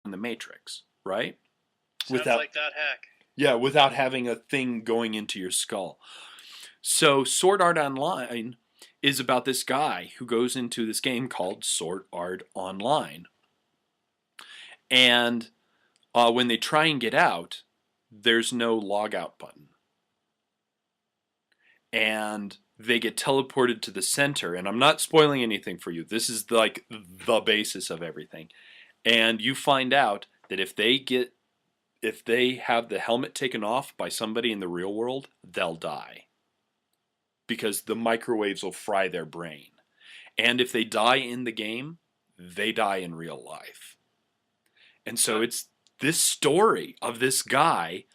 in the Matrix, right? Sounds Without like Dot Hack. yeah, without having a thing going into your skull. So Sword Art Online is about this guy who goes into this game called Sword Art Online. And when they try and get out, there's no log out button. And they get teleported to the center. And I'm not spoiling anything for you. This is like the basis of everything. And you find out that if they have the helmet taken off by somebody in the real world, they'll die. Because the microwaves will fry their brain. And if they die in the game, they die in real life. And so it's this story of this guy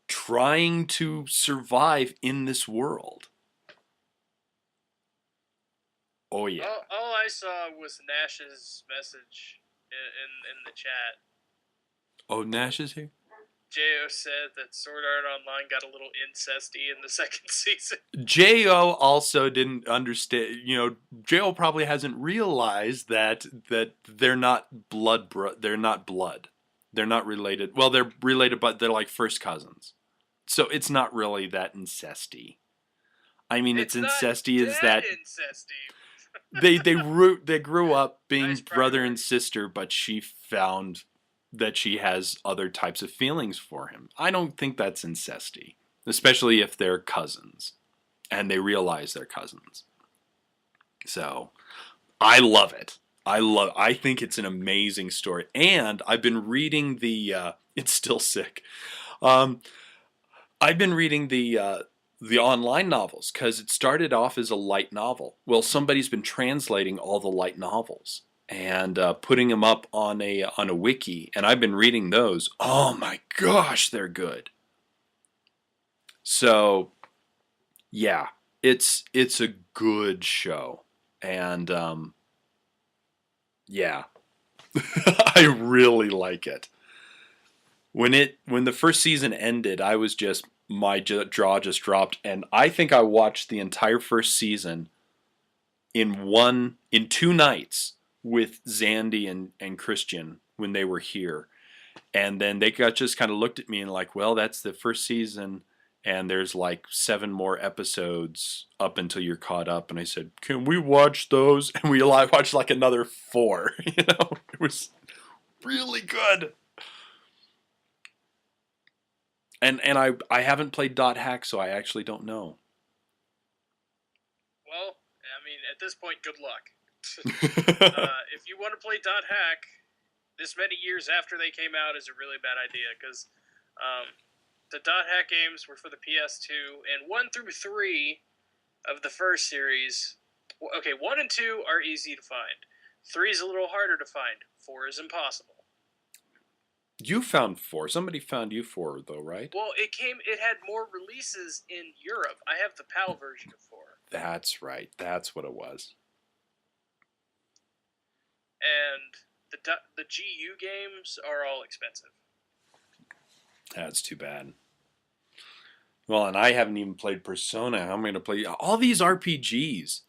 trying to survive in this world. Oh yeah. All I saw was Nash's message in the chat. Oh, Nash is here? Jo said that Sword Art Online got a little incesty in the second season. Jo also didn't understand. Jo probably hasn't realized that they're not blood. They're not blood. They're not related. Well, they're related, but they're like first cousins. So it's not really that incesty. I mean, it's incesty is that incesty. they grew up being Nice brother and sister, but she found that she has other types of feelings for him. I don't think that's incesty, especially if they're cousins and they realize they're cousins. So, I love it. I think it's an amazing story, and I've been reading the. It's still sick. I've been reading the online novels because it started off as a light novel. Well, somebody's been translating all the light novels and putting them up on a wiki, and I've been reading those. Oh my gosh, they're good. So, yeah, it's a good show, and yeah, I really like it. When the first season ended, I was just my jaw just dropped, and I think I watched the entire first season in 2 nights with Zandy and Christian when they were here. And then they just kind of looked at me and like, well, that's the first season, and there's like 7 more episodes up until you're caught up. And I said, can we watch those? And we watched like another 4. It was really good. And I haven't played Dot Hack, so I actually don't know. Well, I mean, at this point, good luck. If you want to play Dot Hack this many years after they came out is a really bad idea, because the Dot Hack games were for the PS2, and 1 through 3 of the first series. Okay, 1 and 2 are easy to find. 3 is a little harder to find. 4 is impossible. You found 4. Somebody found you 4, though, right? Well, it had more releases in Europe. I have the PAL version of 4. That's right. That's what it was. And the GU games are all expensive. That's too bad. Well, and I haven't even played Persona. I'm going to play all these RPGs.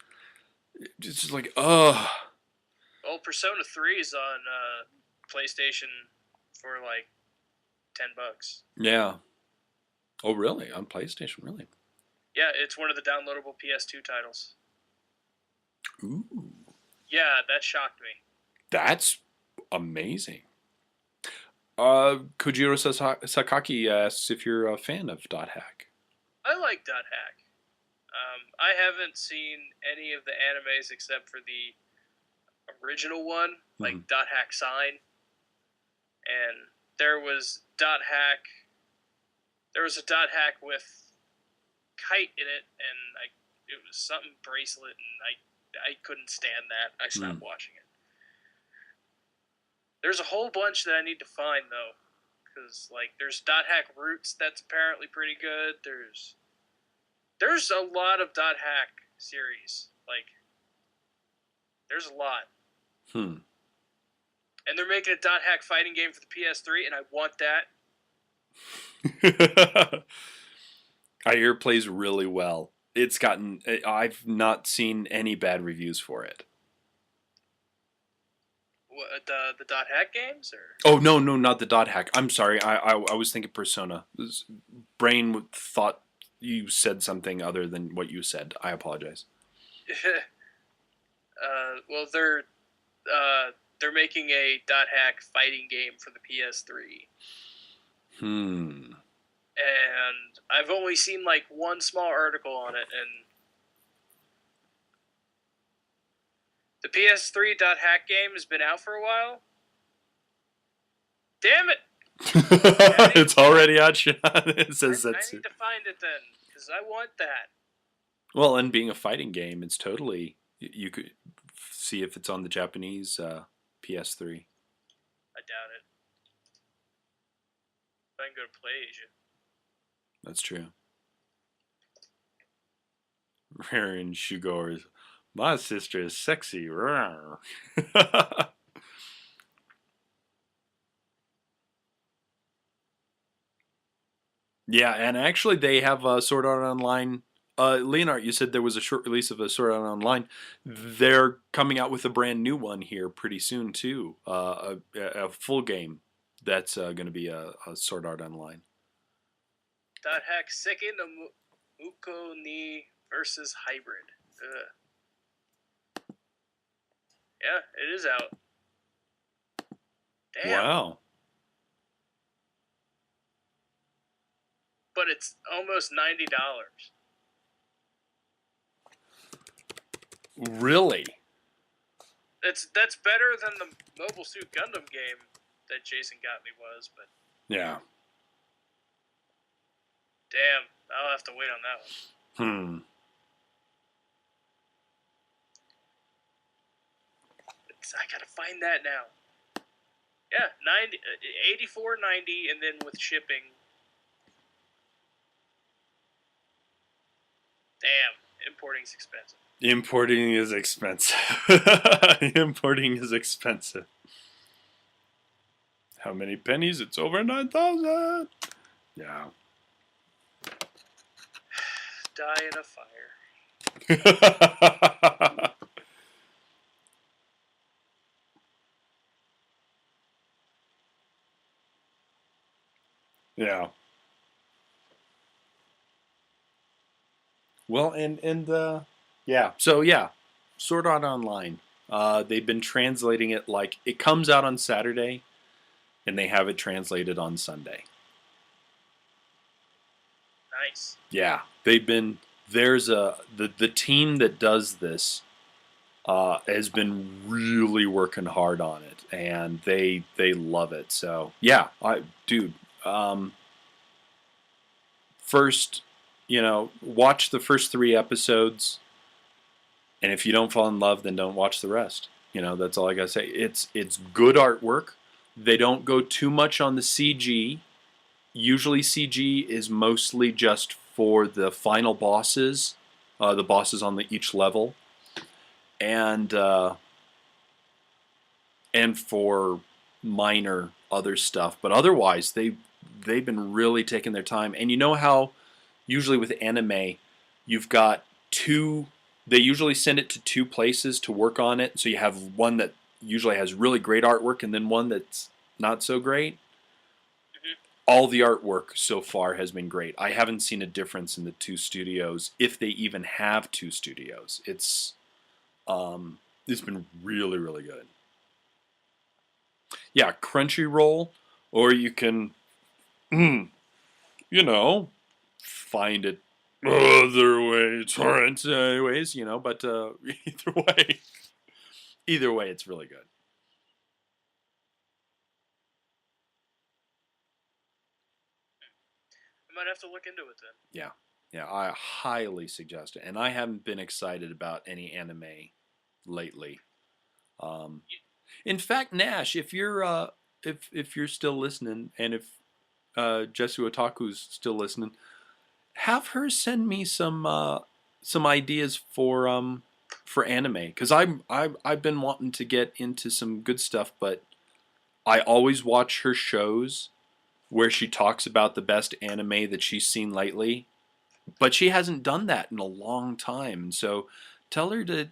It's just like, ugh. Well, Persona 3 is on PlayStation for like $10. Yeah. Oh, really? On PlayStation, really? Yeah, it's one of the downloadable PS2 titles. Ooh. Yeah, that shocked me. That's amazing. Kojiro Sakaki asks if you're a fan of Dot Hack. I like Dot Hack. I haven't seen any of the animes except for the original one, like Dot Hack Sign. And there was Dot Hack. There was a Dot Hack with Kite in it, and it was something bracelet, and I couldn't stand that. I stopped watching it. There's a whole bunch that I need to find, though, because there's Dot Hack Roots that's apparently pretty good. There's a lot of Dot Hack series. There's a lot. And they're making a Dot Hack fighting game for the PS3, and I want that. I hear it plays really well. I've not seen any bad reviews for it. The dot hack games or Oh no, no, not the dot hack. I'm sorry. I was thinking Persona. Brain thought you said something other than what you said. I apologize. well they're making a dot hack fighting game for the PS3. And I've only seen like one small article on it, and the PS3 dot hack game has been out for a while. Damn it! It's already outshot. It says I that's need to find it then, because I want that. well, and being a fighting game, it's totally you could see if it's on the Japanese PS3. I doubt it. I can go to PlayAsia. That's true. Rare and Shugor is my sister is sexy. Yeah, and actually they have Sword Art Online. Leonard, you said there was a short release of a Sword Art Online. They're coming out with a brand new one here pretty soon too. A full game that's going to be a Sword Art Online. Dot hack second Muko ni versus hybrid. Ugh. Yeah, it is out. Damn. Wow. But it's almost $90. Really? That's better than the Mobile Suit Gundam game that Jason got me was, but Yeah. damn, I'll have to wait on that one. I gotta find that now. Yeah, 84.90, and then with shipping. Damn, importing's expensive. Importing is expensive. Importing is expensive. How many pennies? It's over 9,000. Yeah. Die in a fire. Yeah. Well, yeah. So yeah, Sword Art Online. They've been translating it like it comes out on Saturday, and they have it translated on Sunday. Nice. Yeah, they've been. There's the team that does this has been really working hard on it, and they love it. So yeah, dude. First, watch the first 3 episodes, and if you don't fall in love, then don't watch the rest. That's all I gotta say. It's good artwork. They don't go too much on the CG. Usually CG is mostly just for the final bosses, the bosses on each level, and for minor other stuff. But otherwise, they've been really taking their time. And you know how usually with anime, you've got 2. They usually send it to 2 places to work on it. So you have one that usually has really great artwork, and then one that's not so great. All the artwork so far has been great. I haven't seen a difference in the 2 studios, if they even have 2 studios. It's been really, really good. Yeah, Crunchyroll, or you can, find it other ways, torrent ways, but either way, it's really good. I might have to look into it then. Yeah, I highly suggest it, and I haven't been excited about any anime lately. In fact, Nash, if you're if you're still listening, and if Jesu Otaku's still listening, have her send me some ideas for anime, because I've been wanting to get into some good stuff, but I always watch her shows where she talks about the best anime that she's seen lately, but she hasn't done that in a long time. And so Tell her to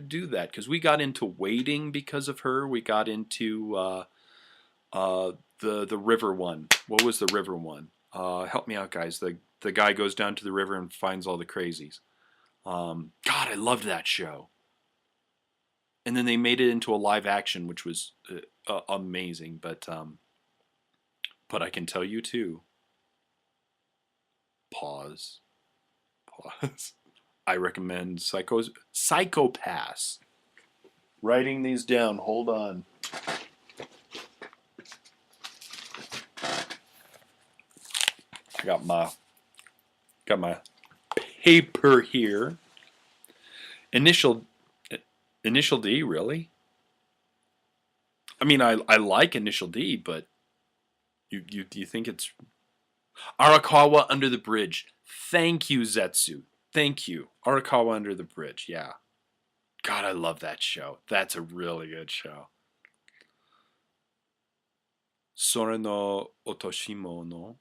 do that because we got into waiting because of her. We got into the river one. What was the river one? Help me out, guys. The guy goes down to the river and finds all the crazies. God, I loved that show. And then they made it into a live action, which was amazing. But I can tell you too. Pause. Pause. I recommend Psychopaths. Writing these down. Hold on. I got my paper here. Initial D, really? I mean, I like Initial D, but you think it's Arakawa Under the Bridge? Thank you, Zetsu. Thank you, Arakawa Under the Bridge. Yeah, God, I love that show. That's a really good show. Sora no Otoshimo no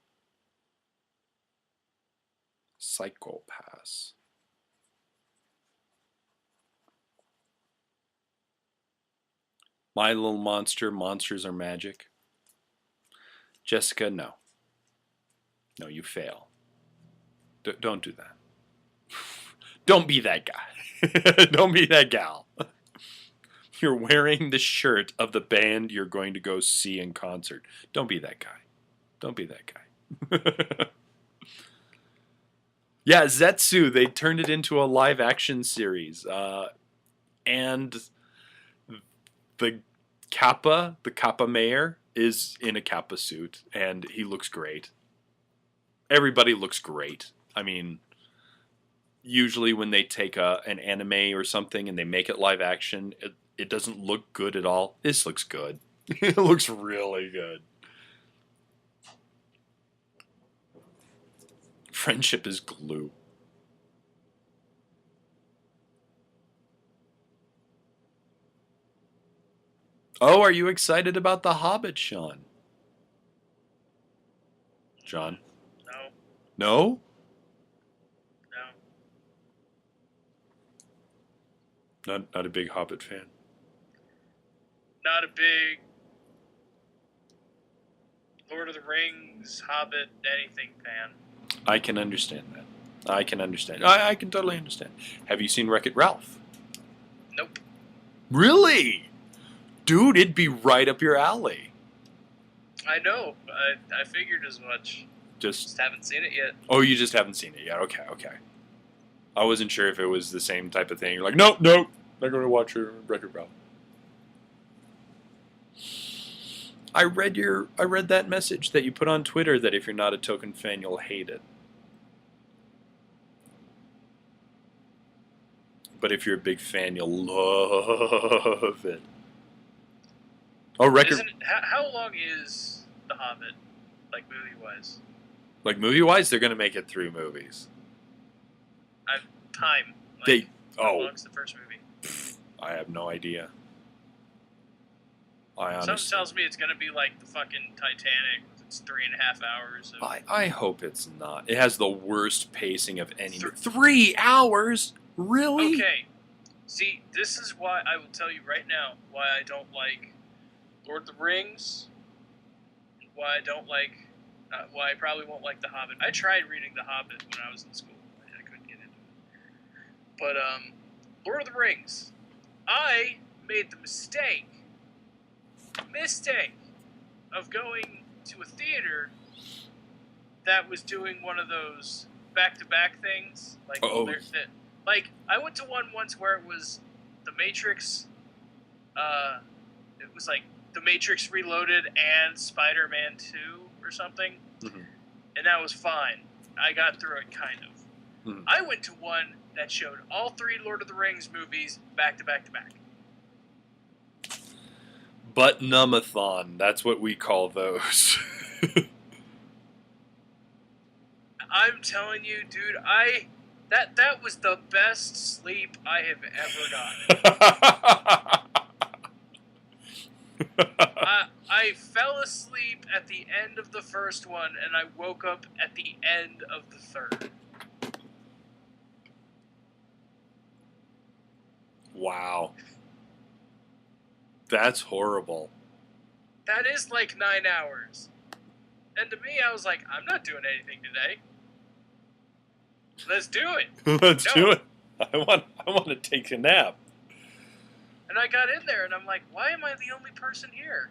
Psychopaths. My Little Monster, Monsters Are Magic. Jessica, no. No, you fail. Don't do that. Don't be that guy. Don't be that gal. You're wearing the shirt of the band you're going to go see in concert. Don't be that guy. Don't be that guy. Yeah, Zetsu, they turned it into a live action series. And the Kappa mayor, is in a Kappa suit, and he looks great. Everybody looks great. I mean, usually when they take an anime or something and they make it live action, it doesn't look good at all. This looks good. It looks really good. Friendship is glue. Oh, are you excited about The Hobbit, Sean? John? No. No? No. Not a big Hobbit fan. Not a big Lord of the Rings, Hobbit, anything fan. I can understand that. I can understand. I can totally understand. Have you seen Wreck-It Ralph? Nope. Really? Dude, it'd be right up your alley. I know. I figured as much. Just haven't seen it yet. Oh, you just haven't seen it yet. Okay. I wasn't sure if it was the same type of thing. You're like, nope, not going to watch your Wreck-It Ralph. I read that message that you put on Twitter that if you're not a Token fan, you'll hate it. But if you're a big fan, you'll love it. Oh, how long is The Hobbit, like movie-wise? Like movie-wise, they're gonna make it 3 movies. Time. How long's the first movie? I have no idea. Something tells me it's gonna be like the fucking Titanic. It's 3.5 hours. I hope it's not. It has the worst pacing of any. 3 hours? Really? Okay. See, this is why I will tell you right now why I don't like Lord of the Rings. Why I don't like. Why I probably won't like The Hobbit. I tried reading The Hobbit when I was in school. I couldn't get into it. But Lord of the Rings, I made the mistake of going to a theater that was doing one of those back-to-back things. Like I went to one once where it was The Matrix. It was like The Matrix Reloaded and Spider-Man 2 or something. Mm-hmm. And that was fine. I got through it, kind of. Mm-hmm. I went to one that showed all 3 Lord of the Rings movies back to back to back. Butt-numathon, that's what we call those. I'm telling you, dude, that was the best sleep I have ever gotten. I fell asleep at the end of the first one, and I woke up at the end of the third. Wow. That's horrible. That is like 9 hours. And to me, I was like, I'm not doing anything today. Let's do it. Let's No. do it. I want to take a nap. And I got in there, and I'm like, why am I the only person here?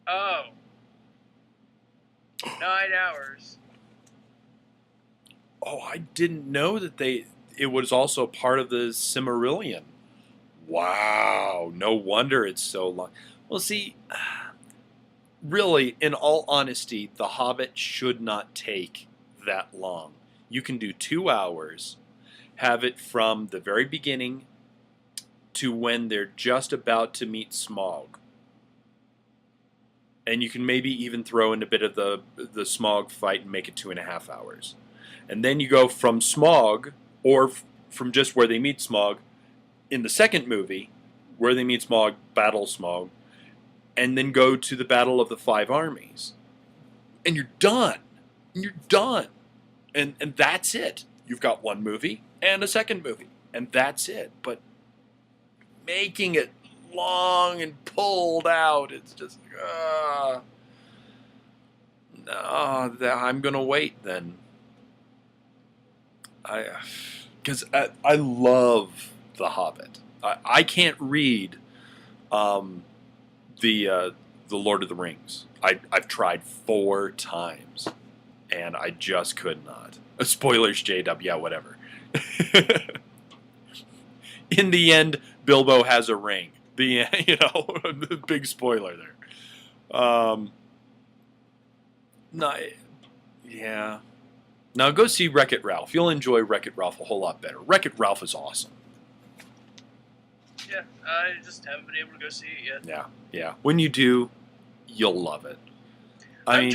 Oh. 9 hours. Oh, I didn't know that it was also part of the Silmarillion. Wow, no wonder it's so long. Well, see, really, in all honesty, The Hobbit should not take that long. You can do 2 hours, have it from the very beginning to when they're just about to meet Smaug. And you can maybe even throw in a bit of the Smaug fight and make it 2.5 hours. And then you go from Smaug, or from just where they meet Smaug, in the second movie, where they meet Smaug, battle Smaug, and then go to the Battle of the Five Armies. And you're done. And you're done. And that's it. You've got one movie and a second movie. And that's it. But making it long and pulled out, it's just, no, I'm going to wait then. Because I love The Hobbit. I can't read the Lord of the Rings. I've tried 4 times, and I just could not. Spoilers, JW. Yeah, whatever. In the end, Bilbo has a ring. The big spoiler there. No, yeah. Now go see Wreck-It Ralph. You'll enjoy Wreck-It Ralph a whole lot better. Wreck-It Ralph is awesome. Yeah, I just haven't been able to go see it yet. Yeah. When you do, you'll love it. I'm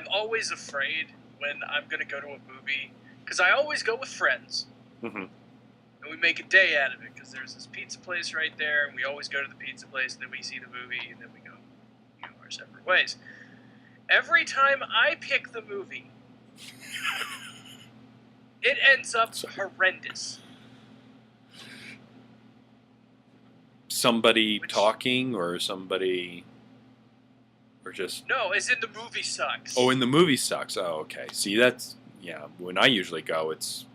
always afraid when I'm going to go to a movie, because I always go with friends. Mm-hmm. And we make a day out of it, because there's this pizza place right there, and we always go to the pizza place, and then we see the movie, and then we go our separate ways. Every time I pick the movie, it ends up horrendous. Somebody talking, or somebody, or just... No, as in the movie sucks. Oh, in the movie sucks. Oh, okay. See, that's... Yeah, when I usually go, it's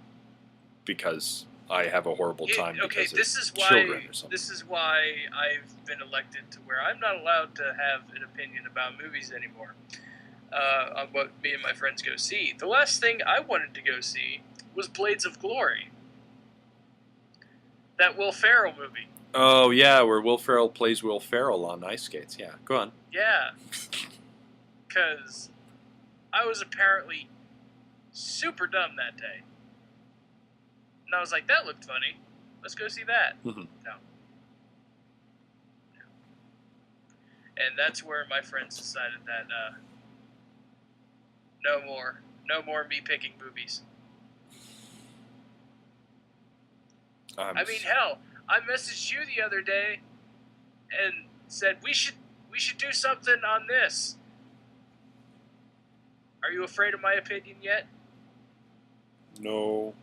because I have a horrible time. Okay, this is why I've been elected to where I'm not allowed to have an opinion about movies anymore. On what me and my friends go see. The last thing I wanted to go see was Blades of Glory. That Will Ferrell movie. Oh, yeah, where Will Ferrell plays Will Ferrell on ice skates. Yeah, go on. Yeah. Because I was apparently super dumb that day. And I was like, that looked funny. Let's go see that. Mm-hmm. No. And that's where my friends decided that no more me picking movies. I mean, hell, I messaged you the other day and said we should do something on this. Are you afraid of my opinion yet? No.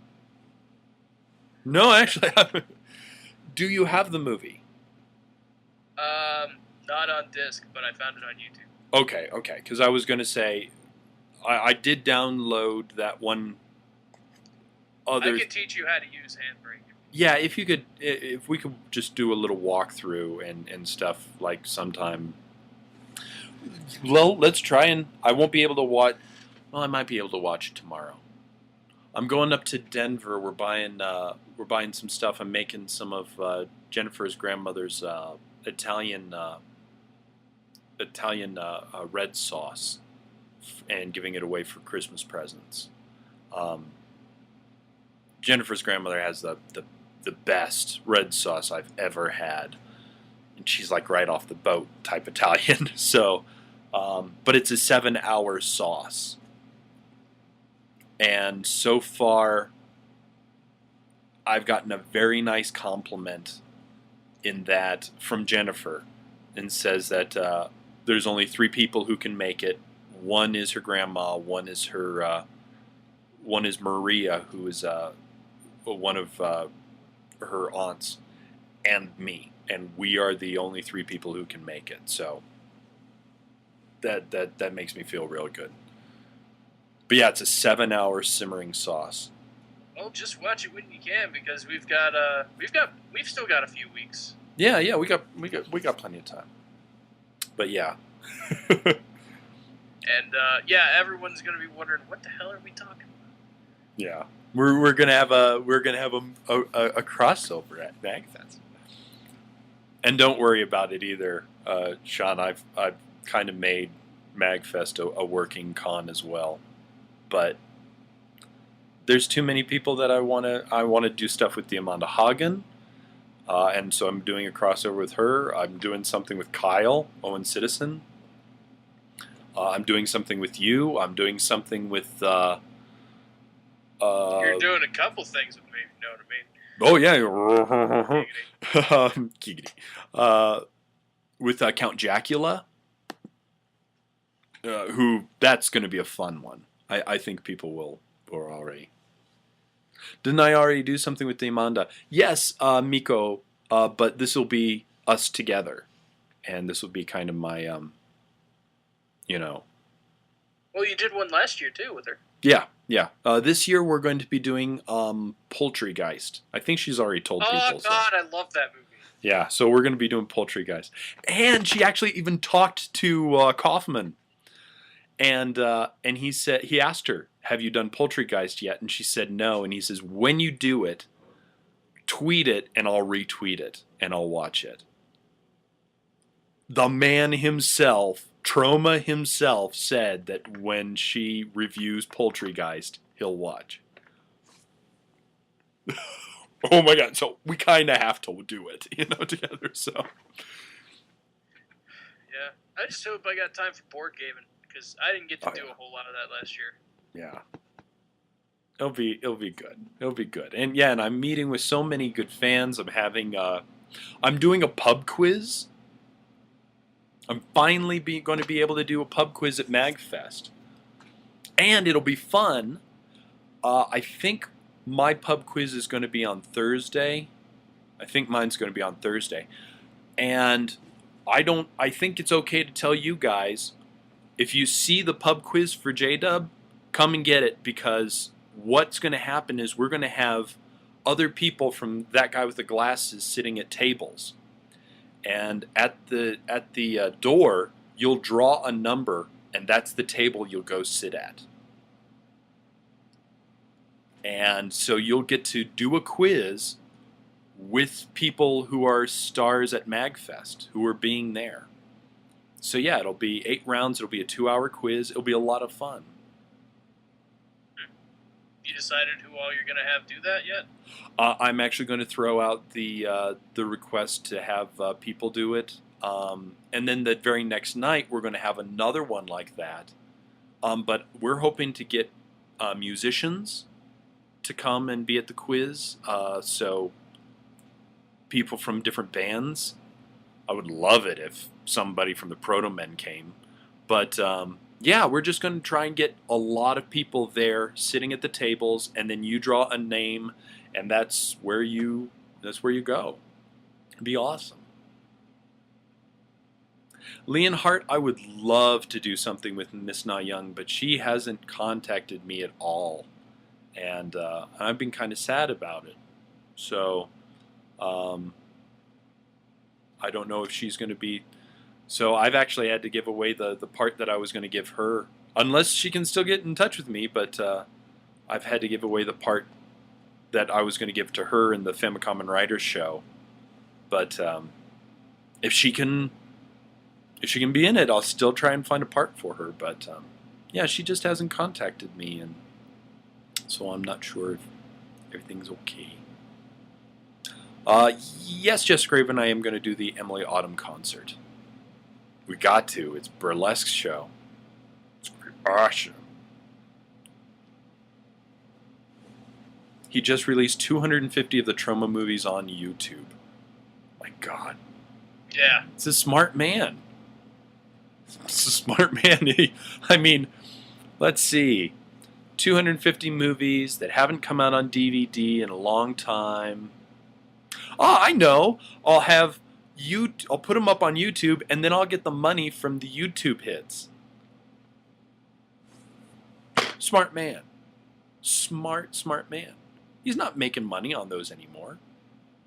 No, actually, do you have the movie? Not on disc, but I found it on YouTube. Okay, because I was going to say, I did download that one other... I can teach you how to use Handbrake. Yeah, if we could just do a little walkthrough and stuff, like sometime. Well, let's try, and I won't be able to watch... Well, I might be able to watch it tomorrow. I'm going up to Denver. We're buying some stuff. I'm making some of Jennifer's grandmother's Italian red sauce and giving it away for Christmas presents. Jennifer's grandmother has the best red sauce I've ever had, and she's like right off the boat type Italian. So, but it's a 7-hour sauce. And so far, I've gotten a very nice compliment in that from Jennifer, and says that there's only 3 people who can make it. One is her grandma. One is Maria, who is one of her aunts, and me, and we are the only 3 people who can make it. So that makes me feel real good. But yeah, it's a 7-hour simmering sauce. Well, just watch it when you can, because we've still got a few weeks. Yeah, we got plenty of time. But yeah. And yeah, everyone's gonna be wondering, what the hell are we talking about? Yeah, we're gonna have a crossover at MagFest, and don't worry about it either, Sean. I've kind of made MagFest a working con as well, but there's too many people that I wanna do stuff with the Amanda Hagen, and so I'm doing a crossover with her. I'm doing something with Kyle Owen Citizen. I'm doing something with you. I'm doing something with. You're doing a couple things with me, if you know what I mean. Oh yeah, giggity. With Count Jacula, who that's going to be a fun one. I think people will already. Didn't I already do something with the Amanda? Yes, Miko. But this will be us together, and this will be kind of my Well, you did one last year too with her. Yeah. This year we're going to be doing Poultrygeist. I think she's already told people. Oh God, I love that movie. Yeah, so we're going to be doing Poultrygeist, and she actually even talked to Kaufman, and he asked her, "Have you done Poultrygeist yet?" And she said no, and he says, "When you do it, tweet it, and I'll retweet it, and I'll watch it." The man himself, Troma himself, said that when she reviews Poultrygeist, he'll watch. Oh my God! So we kind of have to do it, together. So yeah, I just hope I got time for board gaming, because I didn't get to do a whole lot of that last year. Yeah, it'll be good. It'll be good, and yeah, and I'm meeting with so many good fans. I'm doing a pub quiz. I'm finally going to be able to do a pub quiz at MagFest. And it'll be fun. I think my pub quiz is going to be on Thursday. I think mine's going to be on Thursday. And I think it's okay to tell you guys, if you see the pub quiz for J-Dub, come and get it, because what's going to happen is we're going to have other people from That Guy with the Glasses sitting at tables. And at the door, you'll draw a number, and that's the table you'll go sit at. And so you'll get to do a quiz with people who are stars at MagFest, who are being there. So yeah, it'll be 8 rounds. It'll be a 2-hour quiz. It'll be a lot of fun. You decided who all you're going to have do that yet? I'm actually going to throw out the request to have people do it, and then the very next night we're going to have another one like that. But we're hoping to get musicians to come and be at the quiz. So people from different bands. I would love it if somebody from the Proto Men came, but. Yeah, we're just going to try and get a lot of people there sitting at the tables, and then you draw a name, and that's where you go. It'd be awesome. Leonhardt, I would love to do something with Miss Na Young, but she hasn't contacted me at all, and I've been kind of sad about it. So I don't know if she's going to be. So I've actually had to give away the part that I was going to give her, unless she can still get in touch with me, but I've had to give away the part that I was going to give to her in the Famicom and Writers show. But if she can be in it, I'll still try and find a part for her. But yeah, she just hasn't contacted me, and so I'm not sure if everything's okay. Yes, Jess Graven, I am going to do the Emily Autumn concert. We got to. It's a burlesque show. It's awesome. He just released 250 of the Troma movies on YouTube. My God. Yeah. It's a smart man. It's a smart man. Let's see. 250 movies that haven't come out on DVD in a long time. Oh, I know. I'll put them up on YouTube, and then I'll get the money from the YouTube hits. Smart man. Smart man. He's not making money on those anymore.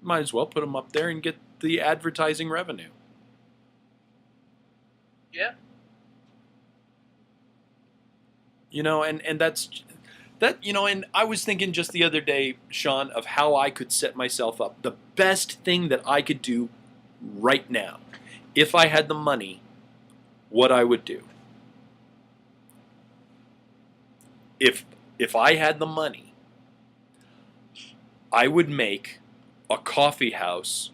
Might as well put them up there and get the advertising revenue. Yeah. And and I was thinking just the other day, Sean, of how I could set myself up. The best thing that I could do right now, if I had the money, what I would do. If I had the money, I would make a coffee house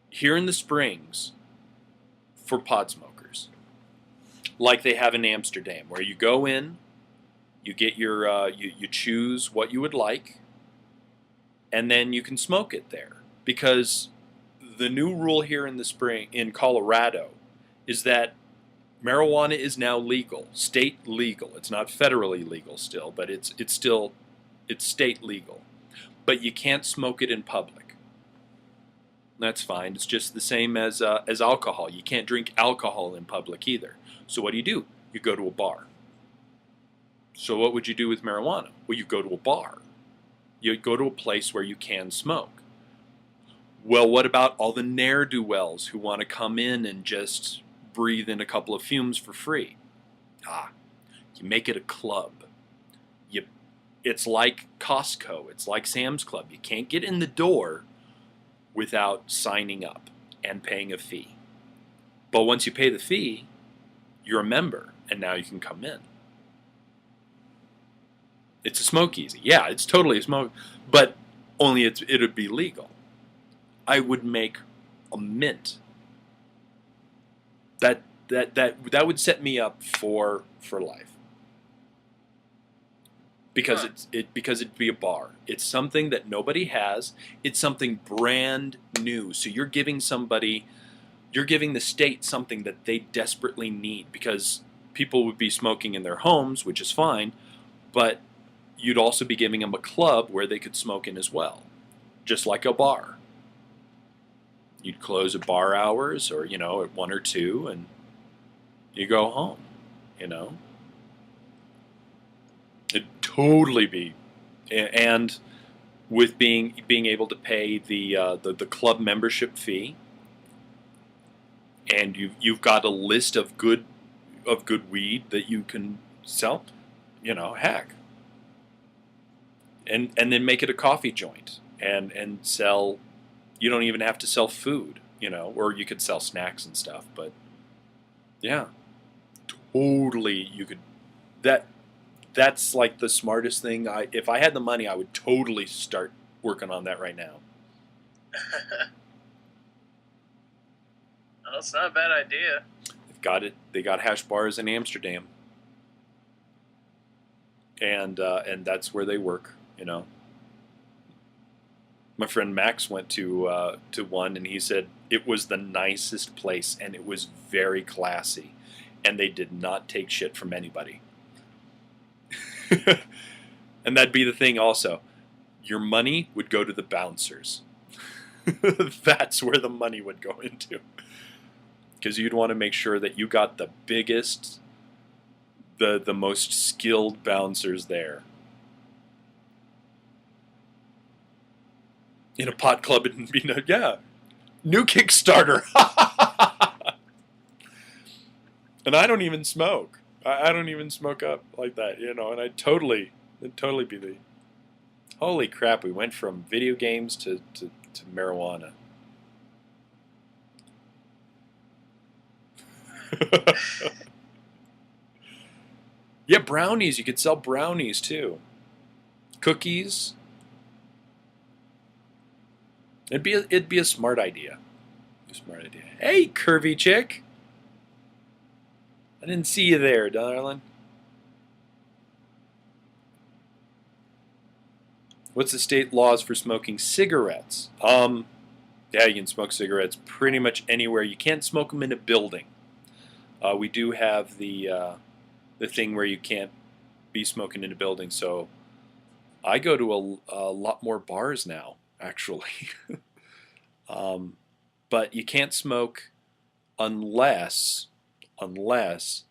here in the Springs for pod smokers, like they have in Amsterdam, where you go in, you get you choose what you would like, and then you can smoke it there. Because the new rule here in Colorado is that marijuana is now legal, state legal. It's not federally legal still, but it's state legal. But you can't smoke it in public. That's fine. It's just the same as alcohol. You can't drink alcohol in public either. So what do? You go to a bar. So what would you do with marijuana? Well, you go to a bar. You go to a place where you can smoke. Well, what about all the ne'er-do-wells who want to come in and just breathe in a couple of fumes for free? You make it a club. It's like Costco. It's like Sam's Club. You can't get in the door without signing up and paying a fee. But once you pay the fee, you're a member, and now you can come in. It's a smoke easy. Yeah, it's totally a smoke, but only it would be legal. I would make a mint. That would set me up for life. Because it'd be a bar. It's something that nobody has. It's something brand new. So you're giving the state something that they desperately need, because people would be smoking in their homes, which is fine, but you'd also be giving them a club where they could smoke in as well, just like a bar. You'd close at bar hours, or at 1 or 2, and you go home. It'd totally be, and with being able to pay the club membership fee, and you've got a list of good weed that you can sell, heck, and then make it a coffee joint and sell. You don't even have to sell food, or you could sell snacks and stuff, but yeah, totally you could. That's like the smartest thing. If I had the money, I would totally start working on that right now. Well, it's not a bad idea. They've got it. They got hash bars in Amsterdam, and that's where they work. My friend Max went to one, and he said it was the nicest place, and it was very classy, and they did not take shit from anybody. And that'd be the thing also. Your money would go to the bouncers. That's where the money would go into. Because you'd want to make sure that you got the biggest, the most skilled bouncers there. In a pot club, it'd be new Kickstarter. And I don't even smoke. I don't even smoke up like that, and it'd totally be the, holy crap, we went from video games to marijuana. Yeah, brownies, you could sell brownies too. Cookies. It'd be a smart idea. Hey, curvy chick. I didn't see you there, darling. What's the state laws for smoking cigarettes? Yeah, you can smoke cigarettes pretty much anywhere. You can't smoke them in a building. We do have the thing where you can't be smoking in a building. So I go to a lot more bars now, actually. But you can't smoke unless 75%